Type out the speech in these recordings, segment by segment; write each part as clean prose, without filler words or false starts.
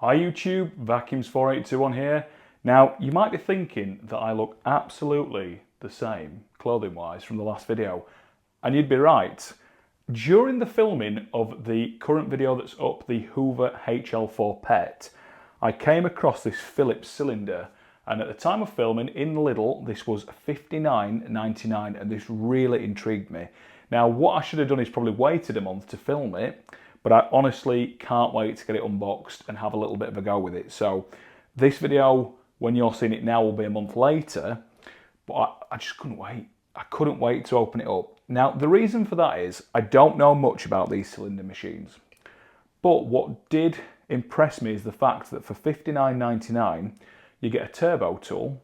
Hi YouTube, Vacuums482 here. Now, you might be thinking that I look absolutely the same, clothing-wise, from the last video. And you'd be right. During the filming of the current video that's up, the Hoover HL4 PET, I came across this Philips cylinder. And at the time of filming, in Lidl, this was $59.99, and this really intrigued me. Now, what I should have done is probably waited a month to film it, but I honestly can't wait to get it unboxed and have a little bit of a go with it. So this video, when you're seeing it now, will be a month later, but I just couldn't wait. I couldn't wait to open it up. Now, the reason for that is I don't know much about these cylinder machines, but what did impress me is the fact that for $59.99, you get a turbo tool,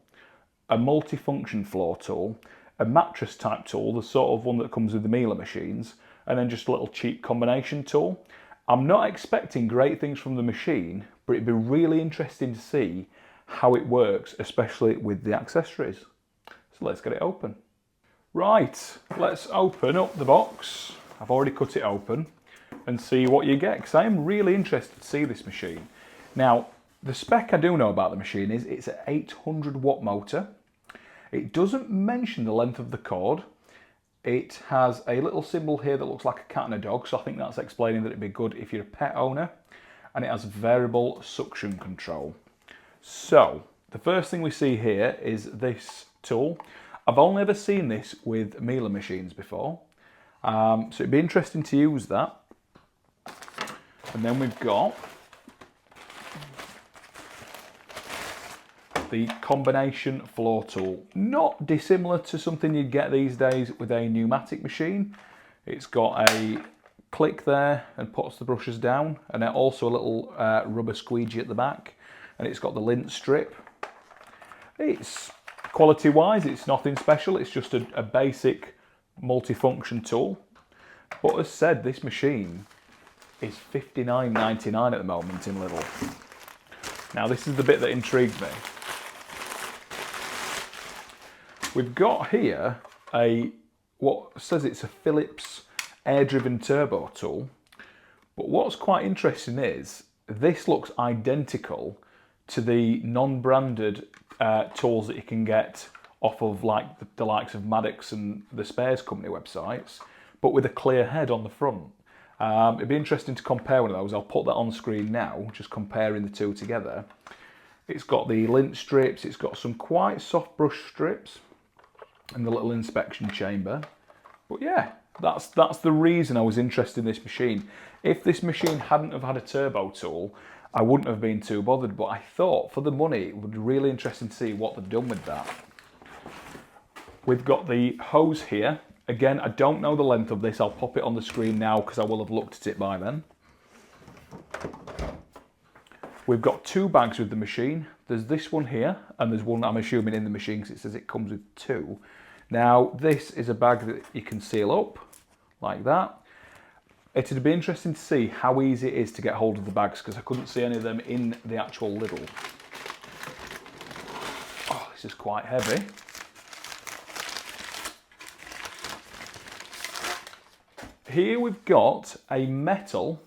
a multi-function floor tool, a mattress type tool, the sort of one that comes with the Miele machines, and then just a little cheap combination tool. I'm not expecting great things from the machine, but it'd be really interesting to see how it works, especially with the accessories. So let's get it open. Right, let's open up the box. I've already cut it open and see what you get, because I am really interested to see this machine. Now, the spec I do know about the machine is it's an 800 watt motor. It doesn't mention the length of the cord. It has a little symbol here that looks like a cat and a dog, so I think that's explaining that it'd be good if you're a pet owner. And it has variable suction control. So, the first thing we see here is this tool. I've only ever seen this with Miele machines before, so it'd be interesting to use that. And then we've got the combination floor tool. Not dissimilar to something you'd get these days with a pneumatic machine. It's got a click there and puts the brushes down, and then also a little rubber squeegee at the back, and it's got the lint strip. It's quality-wise, it's nothing special. It's just a basic multi-function tool. But as said, this machine is $59.99 at the moment in Lidl. Now, this is the bit that intrigued me. We've got here what says it's a Philips air-driven turbo tool, but what's quite interesting is this looks identical to the non-branded tools that you can get off of like the likes of Maddox and the Spares Company websites, but with a clear head on the front. It'd be interesting to compare one of those. I'll put that on screen now, just comparing the two together. It's got the lint strips, it's got some quite soft brush strips, and the little inspection chamber. But yeah, that's the reason I was interested in this machine. If this machine hadn't have had a turbo tool, I wouldn't have been too bothered, but I thought for the money it would be really interesting to see what they've done with that. We've got the hose here. Again, I don't know the length of this. I'll pop it on the screen now because I will have looked at it by then. We've got two bags with the machine. There's this one here, and there's one I'm assuming in the machine because it says it comes with two. Now, this is a bag that you can seal up, like that. It'd be interesting to see how easy it is to get hold of the bags, because I couldn't see any of them in the actual Lidl. Oh, this is quite heavy. Here we've got a metal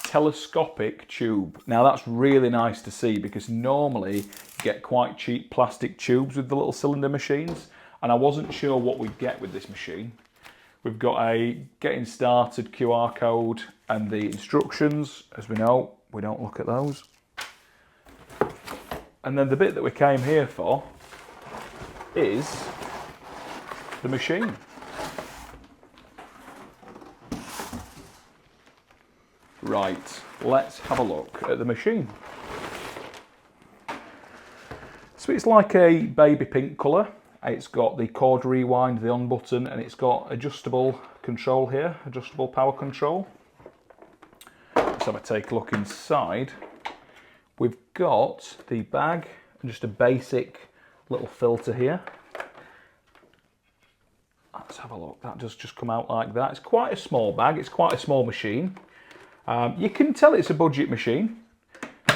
telescopic tube. Now that's really nice to see, because normally you get quite cheap plastic tubes with the little cylinder machines, and I wasn't sure what we'd get with this machine. We've got a getting started QR code and the instructions. As we know, we don't look at those. And then the bit that we came here for is the machine. Right, let's have a look at the machine. So it's like a baby pink colour. It's got the cord rewind, the on button, and it's got adjustable control here, adjustable power control. Let's have a take a look inside. We've got the bag and just a basic little filter here. Let's have a look. That does just come out like that. It's quite a small bag. It's quite a small machine. You can tell it's a budget machine,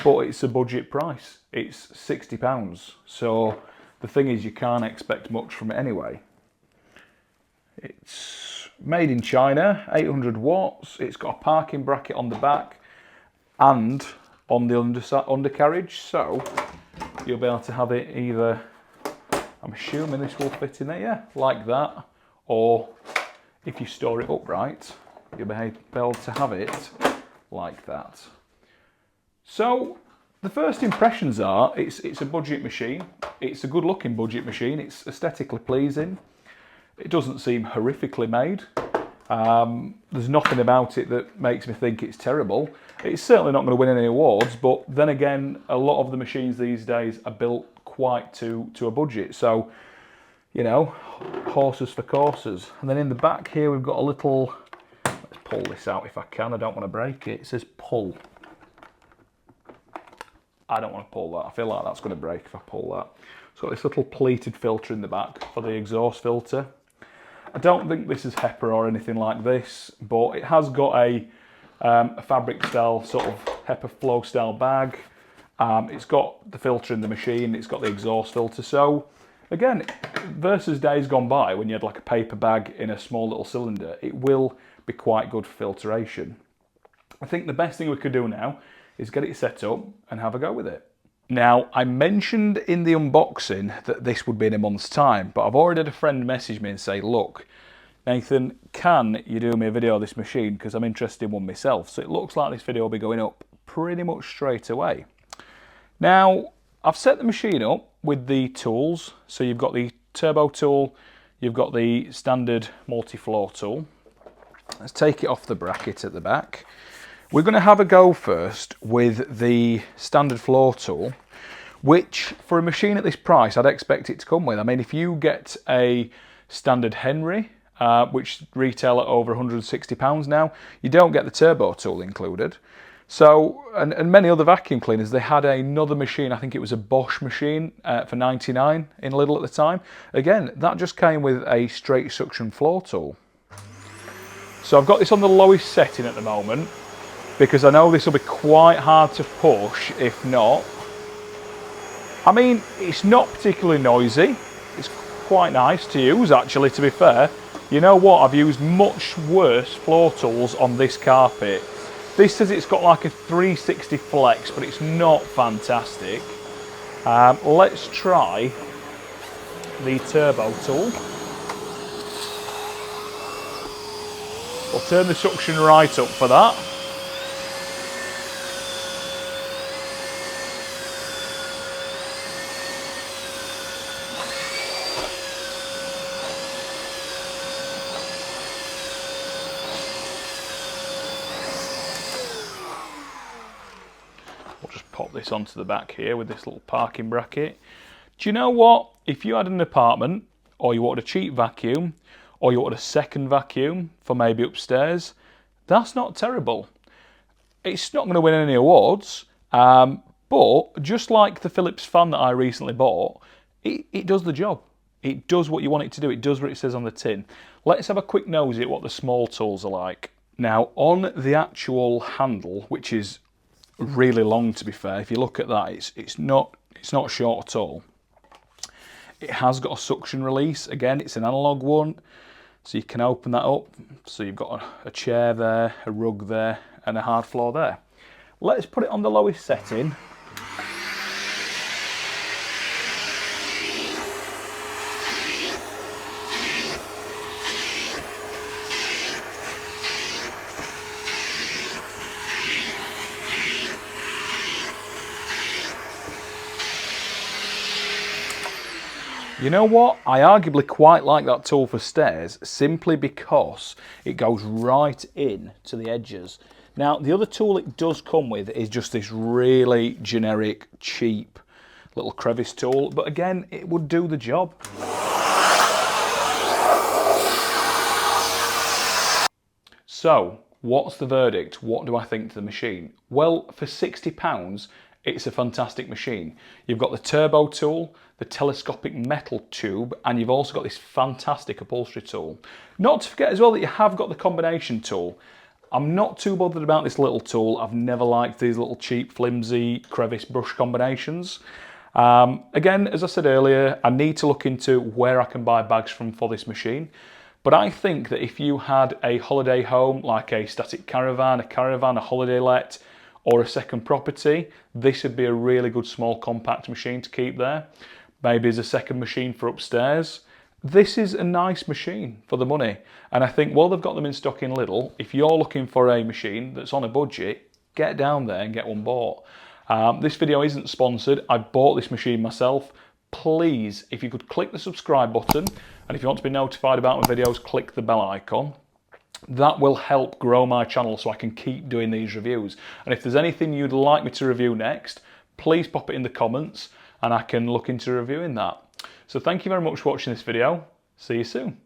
but it's a budget price. It's £60. So the thing is, you can't expect much from it anyway. It's made in China, 800 watts. It's got a parking bracket on the back, and on the undercarriage, so you'll be able to have it either, I'm assuming this will fit in there, yeah, like that, or if you store it upright, you'll be able to have it like that. So the first impressions are, it's a budget machine. It's a good looking budget machine. It's aesthetically pleasing. It doesn't seem horrifically made. There's nothing about it that makes me think it's terrible. It's certainly not going to win any awards, but then again, a lot of the machines these days are built quite to a budget. So, you know, horses for courses. And then in the back here, we've got a little, let's pull this out if I can. I don't want to break it. It says pull. I don't want to pull that. I feel like that's going to break if I pull that. So this little pleated filter in the back for the exhaust filter. I don't think this is HEPA or anything like this, but it has got a fabric style, sort of HEPA flow style bag. It's got the filter in the machine, it's got the exhaust filter. So again, versus days gone by when you had like a paper bag in a small little cylinder, it will be quite good for filtration. I think the best thing we could do now is get it set up and have a go with it. Now, I mentioned in the unboxing that this would be in a month's time, but I've already had a friend message me and say, look, Nathan, can you do me a video of this machine? Because I'm interested in one myself. So it looks like this video will be going up pretty much straight away. Now, I've set the machine up with the tools. So you've got the turbo tool, you've got the standard multi-floor tool. Let's take it off the bracket at the back. We're going to have a go first with the standard floor tool, which for a machine at this price, I'd expect it to come with. I mean, if you get a standard Henry, which retail at over £160 now, you don't get the turbo tool included. So, and many other vacuum cleaners, they had another machine, I think it was a Bosch machine for 99 in Lidl at the time. Again, that just came with a straight suction floor tool. So I've got this on the lowest setting at the moment, because I know this will be quite hard to push if not. I mean, it's not particularly noisy. It's quite nice to use actually, to be fair. You know what, I've used much worse floor tools on this carpet. This says it's got like a 360 flex, but it's not fantastic. Let's try the turbo tool. We'll turn the suction right up for that. We'll just pop this onto the back here with this little parking bracket. Do you know what? If you had an apartment, or you wanted a cheap vacuum, or you wanted a second vacuum for maybe upstairs, that's not terrible. It's not going to win any awards, but just like the Philips fan that I recently bought, it does the job. It does what you want it to do. It does what it says on the tin. Let's have a quick nosy at what the small tools are like. Now, on the actual handle, which is really long to be fair, if you look at that, it's not short at all. It has got a suction release. Again, it's an analog one, so you can open that up. So you've got a chair there, a rug there, and a hard floor there. Let's put it on the lowest setting. You know what? I arguably quite like that tool for stairs simply because it goes right in to the edges. Now, the other tool it does come with is just this really generic, cheap little crevice tool, but again, it would do the job. So, what's the verdict? What do I think to the machine? Well, for £60, it's a fantastic machine. You've got the turbo tool, the telescopic metal tube, and you've also got this fantastic upholstery tool. Not to forget as well that you have got the combination tool. I'm not too bothered about this little tool. I've never liked these little cheap, flimsy crevice brush combinations. Again, as I said earlier, I need to look into where I can buy bags from for this machine. But I think that if you had a holiday home, like a static caravan, a holiday let, or a second property, this would be a really good small compact machine to keep there. Maybe as a second machine for upstairs. This is a nice machine for the money. And I think while they've got them in stock in Lidl, if you're looking for a machine that's on a budget, get down there and get one bought. This video isn't sponsored. I bought this machine myself. Please, if you could click the subscribe button, and if you want to be notified about my videos, click the bell icon. That will help grow my channel so I can keep doing these reviews. And if there's anything you'd like me to review next, please pop it in the comments and I can look into reviewing that. So thank you very much for watching this video. See you soon.